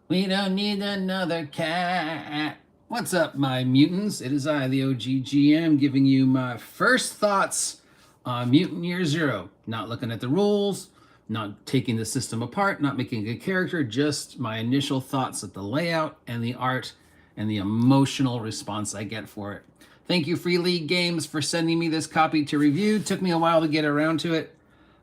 We don't need another cat. What's up, my mutants? It is I, the OGGM, giving you my first thoughts on Mutant Year Zero. Not looking at the rules, not taking the system apart, not making a character, just my initial thoughts at the layout and the art and the emotional response I get for it. Thank you, Free League Games, for sending me this copy to review. Took me a while to get around to it.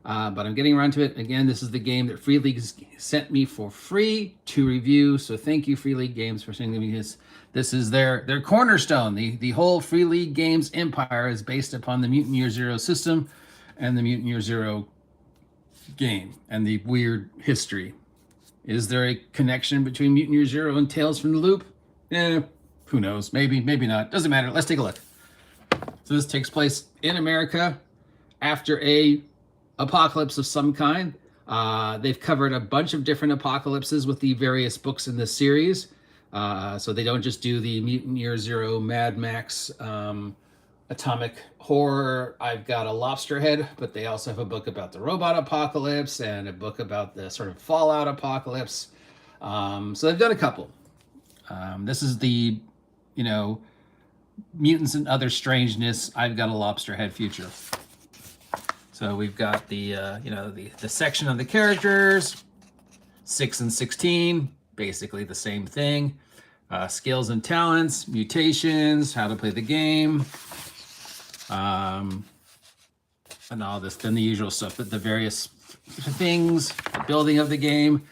But I'm getting around to it. Again, this is the game that Free League sent me for free to review. So thank you, Free League Games, for sending me this. This is their cornerstone. The whole Free League Games empire is based upon the Mutant Year Zero system and the Mutant Year Zero game and the weird history. Is there a connection between Mutant Year Zero and Tales from the Loop? Who knows? Maybe, maybe not. Doesn't matter. Let's take a look. So this takes place in America after a apocalypse of some kind. They've covered a bunch of different apocalypses with the various books in this series. So they don't just do the Mutant Year Zero, Mad Max, atomic horror. I've got a lobster head, but they also have a book about the robot apocalypse and a book about the sort of Fallout apocalypse. So they've done a couple. This is the, mutants and other strangeness. I've got a lobster head future. So we've got the section of the characters, 6 and 16, basically the same thing. Skills and talents, mutations, how to play the game, and all this, then the usual stuff, the various things, the building of the game.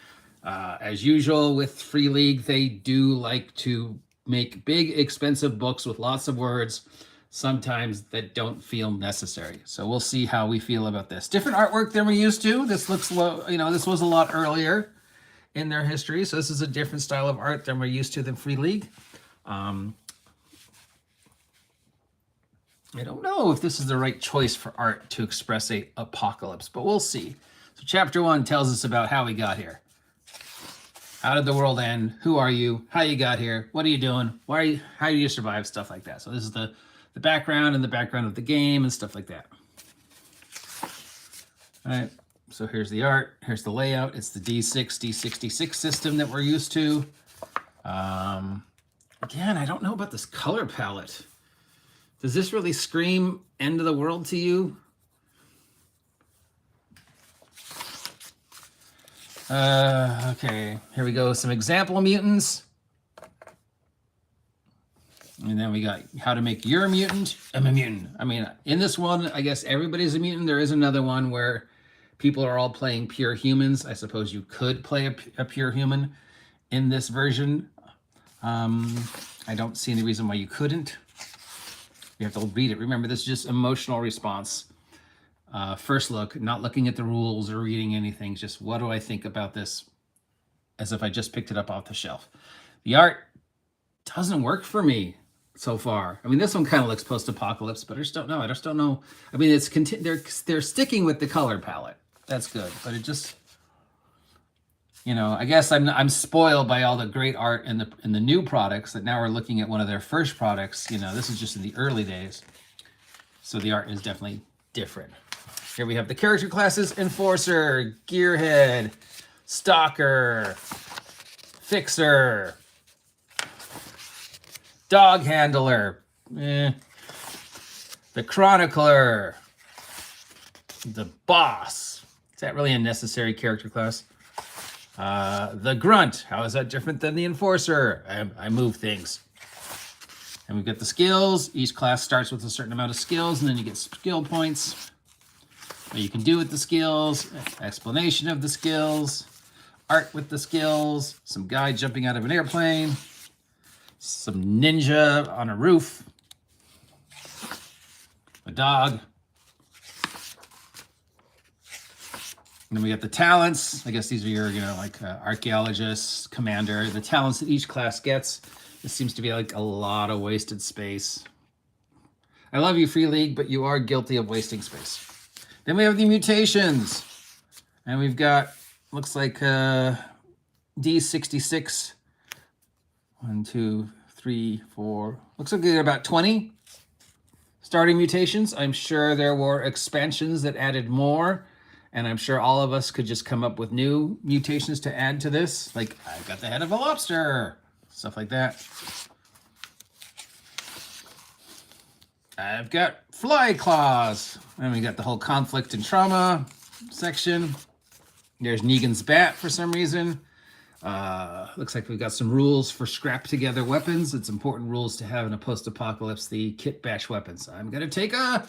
As usual with Free League, they do like to make big, expensive books with lots of words, sometimes that don't feel necessary. So we'll see how we feel about this. Different artwork than we're used to. This looks low, this was a lot earlier in their history. So this is a different style of art than we're used to than Free League. I don't know if this is the right choice for art to express a apocalypse, but we'll see. So chapter 1 tells us about how we got here. How did the world end? Who are you? How you got here? What are you doing? How do you survive? Stuff like that. So this is the background and the background of the game and stuff like that. All right, so here's the art, here's the layout. It's the D6, D66 system that we're used to. Again, I don't know about this color palette. Does this really scream end of the world to you? Okay, here we go. Some example mutants. And then we got how to make your mutant. I'm a mutant. I mean, in this one, I guess everybody's a mutant. There is another one where people are all playing pure humans. I suppose you could play a pure human in this version. I don't see any reason why you couldn't. You have to read it. Remember, this is just emotional response. First look, not looking at the rules or reading anything. Just what do I think about this as if I just picked it up off the shelf. The art doesn't work for me so far. I mean, this one kind of looks post-apocalypse, but I just don't know. I mean, they're sticking with the color palette. That's good, but it just, I guess I'm spoiled by all the great art in the new products that now we're looking at one of their first products. This is just in the early days, so the art is definitely different. Here we have the character classes: Enforcer, Gearhead, Stalker, Fixer, Dog Handler, the Chronicler, the Boss. Is that really a necessary character class? The Grunt. How is that different than the Enforcer? I move things. And we've got the skills. Each class starts with a certain amount of skills, and then you get skill points. What you can do with the skills, explanation of the skills, art with the skills, some guy jumping out of an airplane, some ninja on a roof, a dog. And then we got the talents. I guess these are your, archaeologist, commander, the talents that each class gets. This seems to be like a lot of wasted space. I love you, Free League, but you are guilty of wasting space. Then we have the mutations. And we've got, looks like D66. 1, 2, 3, 4. Looks like we got about 20 starting mutations. I'm sure there were expansions that added more And I'm sure all of us could just come up with new mutations to add to this. Like, I've got the head of a lobster, stuff like that. I've got fly claws. And we got the whole conflict and trauma section. There's Negan's bat for some reason. Looks like we've got some rules for scrap together weapons. It's important rules to have in a post-apocalypse, the kit bash weapons. I'm going to take a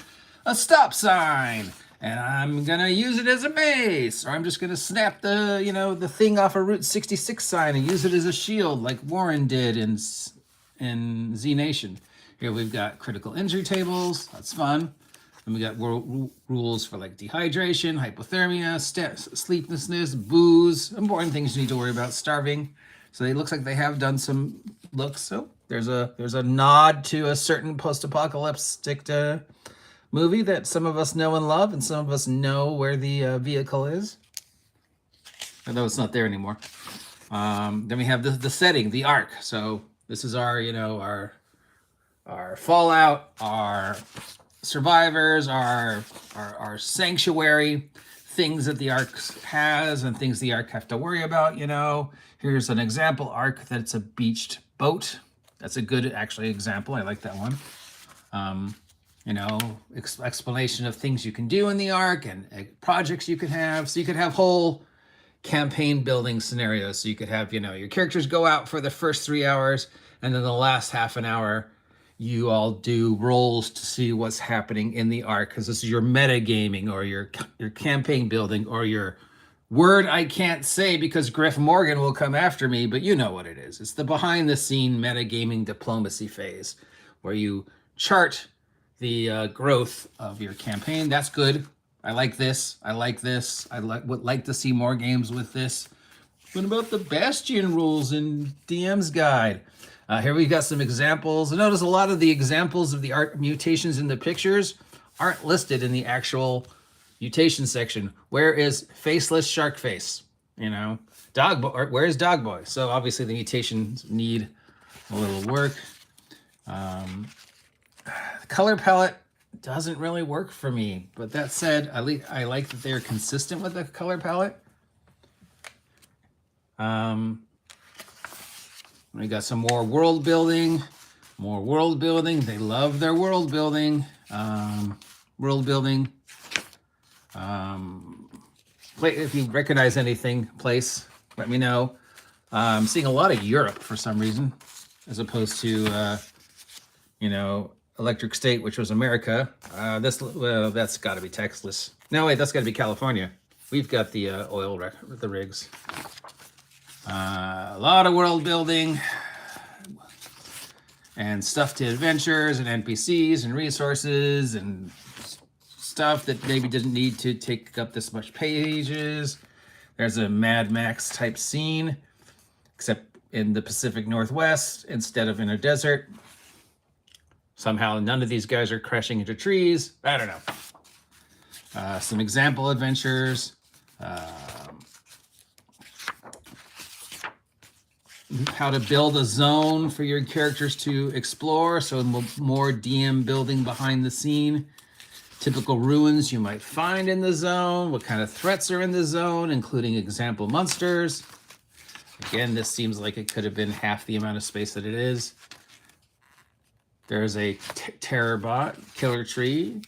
stop sign and I'm going to use it as a base. Or I'm just going to snap the, the thing off a Route 66 sign and use it as a shield like Warren did in Z Nation. Here we've got critical injury tables. That's fun. And we got rules for like dehydration, hypothermia, sleeplessness, booze, important things you need to worry about, starving. So it looks like they have done some looks. So there's a nod to a certain post-apocalyptic movie that some of us know and love, and some of us know where the vehicle is. Although it's not there anymore. Then we have the setting, the Ark. So this is our, our Fallout, our survivors, our sanctuary, things that the Ark has and things the Ark have to worry about, Here's an example Ark that's a beached boat. That's a good, actually, example. I like that one. Explanation of things you can do in the Ark and projects you could have. So you could have whole campaign building scenarios. So you could have, your characters go out for the first 3 hours, and then the last half an hour, you all do rolls to see what's happening in the Ark, because this is your metagaming or your campaign building or your word I can't say because Griff Morgan will come after me, but you know what it is. It's the behind-the-scene metagaming diplomacy phase where you chart the growth of your campaign. That's good. I like this. I like this. Would like to see more games with this. What about the Bastion rules in DM's Guide? Here we've got some examples. I notice a lot of the examples of the Ark mutations in the pictures aren't listed in the actual mutation section. Where is faceless shark face? Dog boy. Where is dog boy? So obviously the mutations need a little work. The color palette doesn't really work for me, but that said, I like that they're consistent with the color palette. We got some more world building. They love their world building. If you recognize anything, place, let me know. I'm seeing a lot of Europe for some reason, as opposed to, Electric State, which was America. That's got to be Texas. No, wait, that's got to be California. We've got the the rigs. A lot of world building and stuff to adventures and NPCs and resources and stuff that maybe didn't need to take up this much pages. There's a Mad Max type scene, except in the Pacific Northwest instead of in a desert. Somehow none of these guys are crashing into trees. I don't know. Some example adventures. How to build a zone for your characters to explore. So more DM building behind the scene. Typical ruins you might find in the zone. What kind of threats are in the zone, including example monsters. Again, this seems like it could have been half the amount of space that it is. There's a terror bot, killer tree.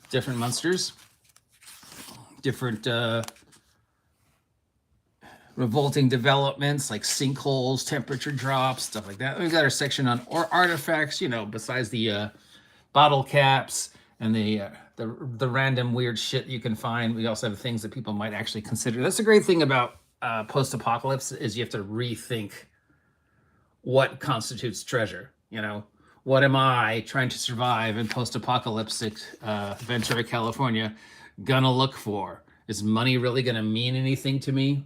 Different monsters. Different revolting developments like sinkholes, temperature drops, stuff like that. We've got our section on artifacts, besides the bottle caps and the random weird shit you can find. We also have things that people might actually consider. That's a great thing about post-apocalypse is you have to rethink what constitutes treasure. What am I trying to survive in post-apocalyptic Ventura, California gonna look for? Is money really gonna mean anything to me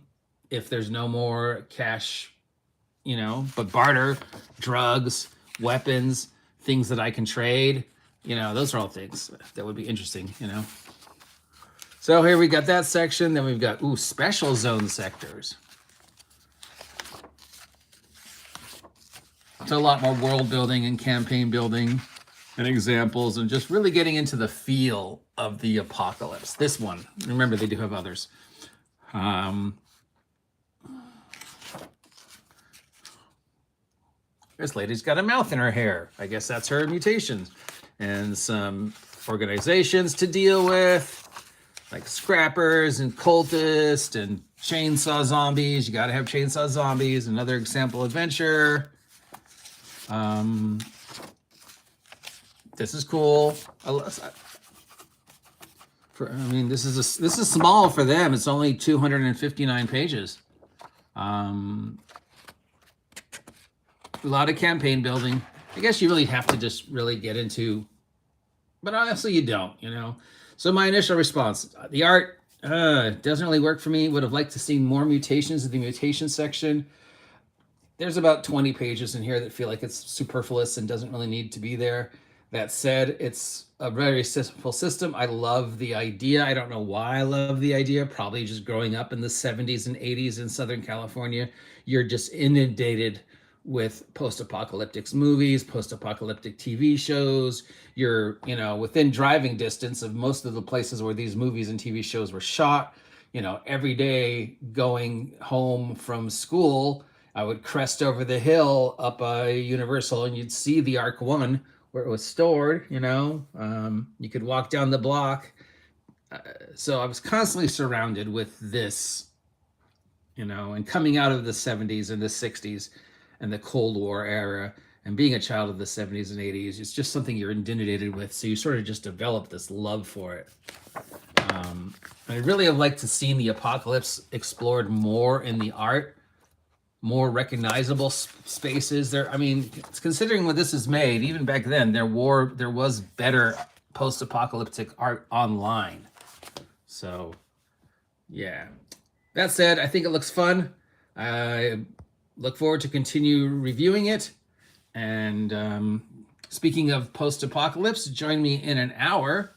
if there's no more cash, but barter, drugs, weapons, things that I can trade, those are all things that would be interesting, So here we got that section. Then we've got, special zone sectors. So a lot more world building and campaign building and examples and just really getting into the feel of the Apocalypse. This one. Remember, they do have others. This lady's got a mouth in her hair. I guess that's her mutations. And some organizations to deal with, like scrappers and cultists and chainsaw zombies. You got to have chainsaw zombies. Another example adventure. This is cool. This is small for them. It's only 259 pages. A lot of campaign building. I guess you really have to just really get into, but honestly, you don't, So my initial response, the art doesn't really work for me. Would have liked to see more mutations in the mutation section. There's about 20 pages in here that feel like it's superfluous and doesn't really need to be there. That said, it's a very simple system. I love the idea. I don't know why I love the idea. Probably just growing up in the 70s and 80s in Southern California, you're just inundated with post-apocalyptic movies, post-apocalyptic TV shows. You're, within driving distance of most of the places where these movies and TV shows were shot. Every day going home from school, I would crest over the hill up Universal, and you'd see the Arc One where it was stored. You could walk down the block. So I was constantly surrounded with this, and coming out of the 70s and the 60s and the Cold War era, and being a child of the 70s and 80s, it's just something you're inundated with. So you sort of just develop this love for it. I'd really have liked to see the Apocalypse explored more in the art, more recognizable spaces there. Considering when this is made, even back then, there was better post-apocalyptic art online. So, yeah. That said, I think it looks fun. I look forward to continue reviewing it. And speaking of post-apocalypse, join me in an hour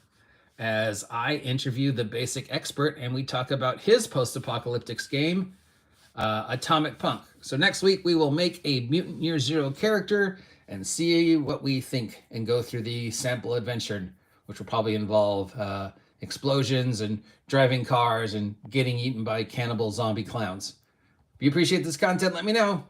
as I interview the basic expert and we talk about his post-apocalyptic game, Atomic Punk. So next week we will make a Mutant Year Zero character and see what we think and go through the sample adventure, which will probably involve explosions and driving cars and getting eaten by cannibal zombie clowns. If you appreciate this content, let me know.